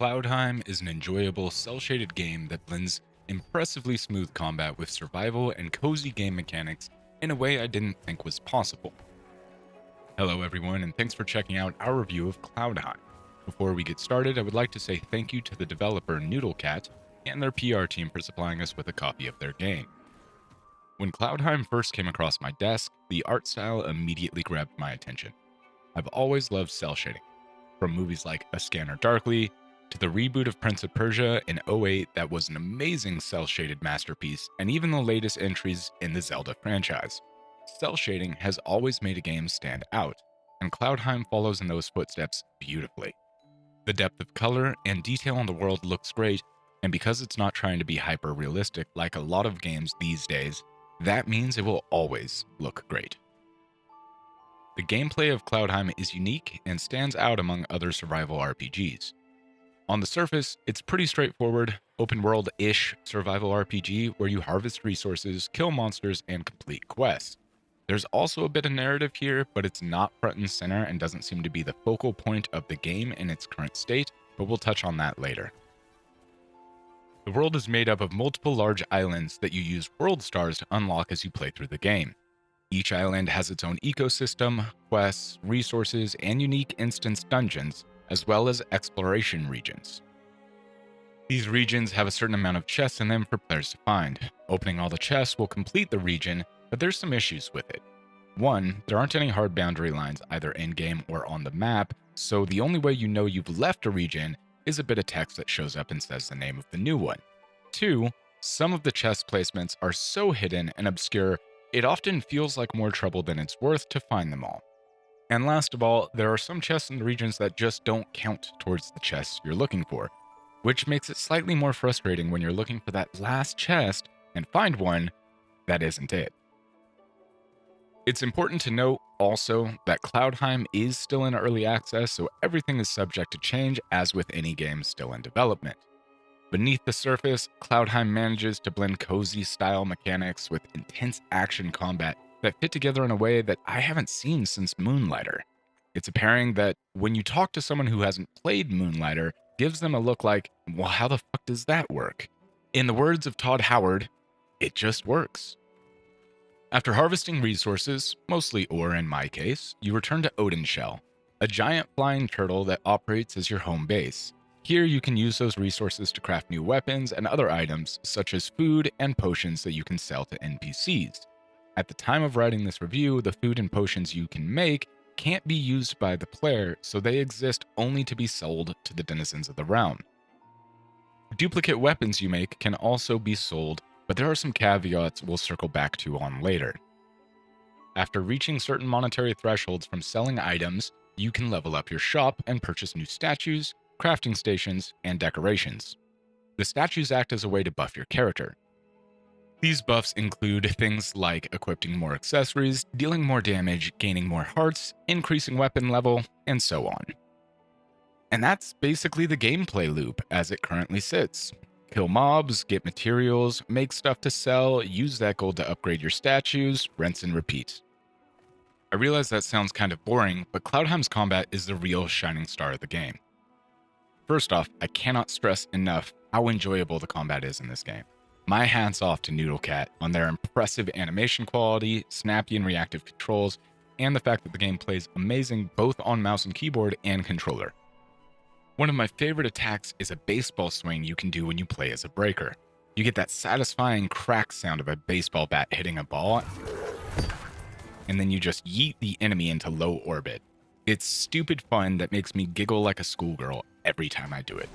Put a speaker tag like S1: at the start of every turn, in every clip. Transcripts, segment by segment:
S1: Cloudheim is an enjoyable, cel-shaded game that blends impressively smooth combat with survival and cozy game mechanics in a way I didn't think was possible. Hello everyone, and thanks for checking out our review of Cloudheim. Before we get started, I would like to say thank you to the developer Noodle Cat and their PR team for supplying us with a copy of their game. When Cloudheim first came across my desk, the art style immediately grabbed my attention. I've always loved cel shading, from movies like A Scanner Darkly to the reboot of Prince of Persia in '08 that was an amazing cel-shaded masterpiece, and even the latest entries in the Zelda franchise. Cel shading has always made a game stand out, and Cloudheim follows in those footsteps beautifully. The depth of color and detail in the world looks great, and because it's not trying to be hyper-realistic like a lot of games these days, that means it will always look great. The gameplay of Cloudheim is unique and stands out among other survival RPGs. On the surface, it's pretty straightforward, open-world-ish survival RPG where you harvest resources, kill monsters, and complete quests. There's also a bit of narrative here, but it's not front and center and doesn't seem to be the focal point of the game in its current state, but we'll touch on that later. The world is made up of multiple large islands that you use world stars to unlock as you play through the game. Each island has its own ecosystem, quests, resources, and unique instance dungeons, as well as exploration regions. These regions have a certain amount of chests in them for players to find. Opening all the chests will complete the region, but there's some issues with it. One, there aren't any hard boundary lines either in-game or on the map, so the only way you know you've left a region is a bit of text that shows up and says the name of the new one. Two, some of the chest placements are so hidden and obscure, it often feels like more trouble than it's worth to find them all. And last of all, there are some chests in the regions that just don't count towards the chests you're looking for, which makes it slightly more frustrating when you're looking for that last chest and find one that isn't it. It's important to note also that Cloudheim is still in early access, so everything is subject to change as with any game still in development. Beneath the surface, Cloudheim manages to blend cozy style mechanics with intense action combat that fit together in a way that I haven't seen since Moonlighter. It's a pairing that, when you talk to someone who hasn't played Moonlighter, gives them a look like, well, how the fuck does that work? In the words of Todd Howard, it just works. After harvesting resources, mostly ore in my case, you return to Odin Shell, a giant flying turtle that operates as your home base. Here you can use those resources to craft new weapons and other items, such as food and potions that you can sell to NPCs. At the time of writing this review, the food and potions you can make can't be used by the player, so they exist only to be sold to the denizens of the realm. Duplicate weapons you make can also be sold, but there are some caveats we'll circle back to on later. After reaching certain monetary thresholds from selling items, you can level up your shop and purchase new statues, crafting stations, and decorations. The statues act as a way to buff your character. These buffs include things like equipping more accessories, dealing more damage, gaining more hearts, increasing weapon level, and so on. And that's basically the gameplay loop as it currently sits. Kill mobs, get materials, make stuff to sell, use that gold to upgrade your statues, rinse and repeat. I realize that sounds kind of boring, but Cloudheim's combat is the real shining star of the game. First off, I cannot stress enough how enjoyable the combat is in this game. My hats off to Noodle Cat on their impressive animation quality, snappy and reactive controls, and the fact that the game plays amazing both on mouse and keyboard and controller. One of my favorite attacks is a baseball swing you can do when you play as a breaker. You get that satisfying crack sound of a baseball bat hitting a ball, and then you just yeet the enemy into low orbit. It's stupid fun that makes me giggle like a schoolgirl every time I do it.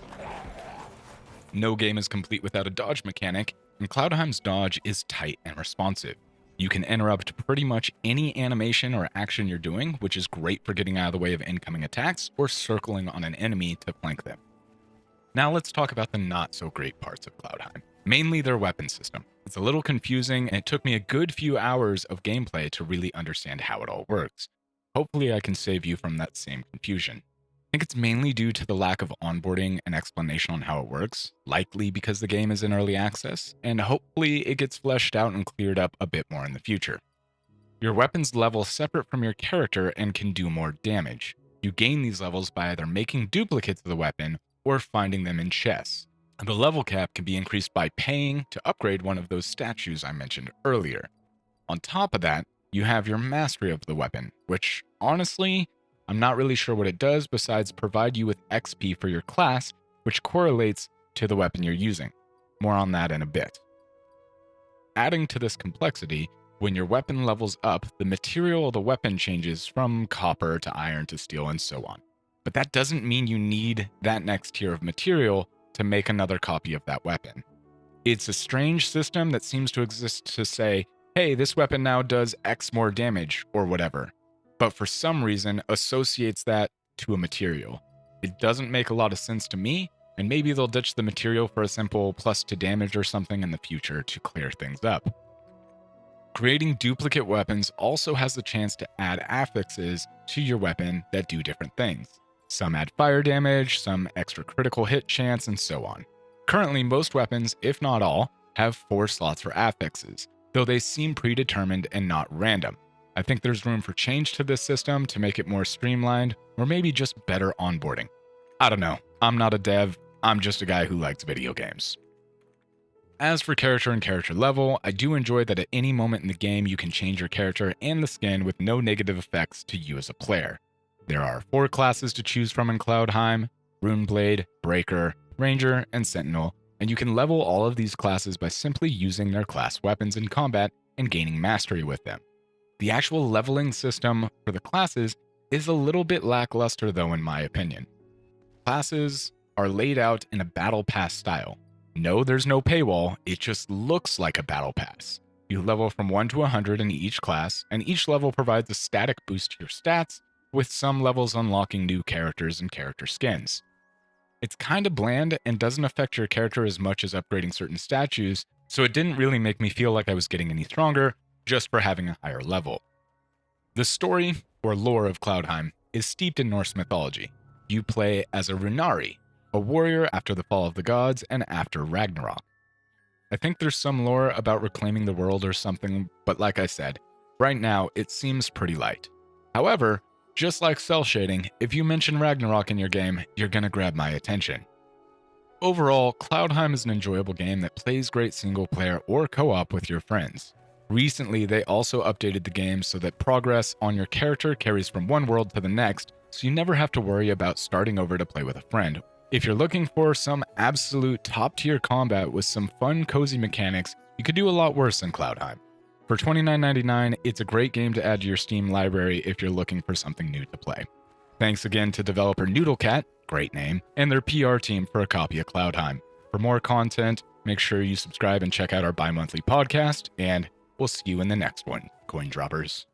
S1: No game is complete without a dodge mechanic, and Cloudheim's dodge is tight and responsive. You can interrupt pretty much any animation or action you're doing, which is great for getting out of the way of incoming attacks or circling on an enemy to flank them. Now let's talk about the not so great parts of Cloudheim, mainly their weapon system. It's a little confusing, and it took me a good few hours of gameplay to really understand how it all works. Hopefully I can save you from that same confusion. I think it's mainly due to the lack of onboarding and explanation on how it works, likely because the game is in early access, and hopefully it gets fleshed out and cleared up a bit more in the future. Your weapons level separate from your character and can do more damage. You gain these levels by either making duplicates of the weapon or finding them in chests. The level cap can be increased by paying to upgrade one of those statues I mentioned earlier. On top of that, you have your mastery of the weapon, which honestly, I'm not really sure what it does besides provide you with XP for your class, which correlates to the weapon you're using. More on that in a bit. Adding to this complexity, when your weapon levels up, the material of the weapon changes from copper to iron to steel and so on. But that doesn't mean you need that next tier of material to make another copy of that weapon. It's a strange system that seems to exist to say, hey, this weapon now does X more damage or whatever, but for some reason associates that to a material. It doesn't make a lot of sense to me, and maybe they'll ditch the material for a simple plus to damage or something in the future to clear things up. Creating duplicate weapons also has the chance to add affixes to your weapon that do different things. Some add fire damage, some extra critical hit chance, and so on. Currently, most weapons, if not all, have 4 slots for affixes, though they seem predetermined and not random. I think there's room for change to this system to make it more streamlined, or maybe just better onboarding. I don't know, I'm not a dev, I'm just a guy who likes video games. As for character and character level, I do enjoy that at any moment in the game you can change your character and the skin with no negative effects to you as a player. There are 4 classes to choose from in Cloudheim: Runeblade, Breaker, Ranger, and Sentinel, and you can level all of these classes by simply using their class weapons in combat and gaining mastery with them. The actual leveling system for the classes is a little bit lackluster though in my opinion. Classes are laid out in a battle pass style. No, there's no paywall, it just looks like a battle pass. You level from 1 to 100 in each class, and each level provides a static boost to your stats, with some levels unlocking new characters and character skins. It's kinda bland and doesn't affect your character as much as upgrading certain statues, so it didn't really make me feel like I was getting any stronger just for having a higher level. The story, or lore of Cloudheim, is steeped in Norse mythology. You play as a Runari, a warrior after the fall of the gods and after Ragnarok. I think there's some lore about reclaiming the world or something, but like I said, right now it seems pretty light. However, just like cell shading, if you mention Ragnarok in your game, you're gonna grab my attention. Overall, Cloudheim is an enjoyable game that plays great single player or co-op with your friends. Recently, they also updated the game so that progress on your character carries from one world to the next, so you never have to worry about starting over to play with a friend. If you're looking for some absolute top-tier combat with some fun, cozy mechanics, you could do a lot worse than Cloudheim. For $29.99, it's a great game to add to your Steam library if you're looking for something new to play. Thanks again to developer Noodle Cat, great name, and their PR team for a copy of Cloudheim. For more content, make sure you subscribe and check out our bi-monthly podcast, and we'll see you in the next one, Coindroppers.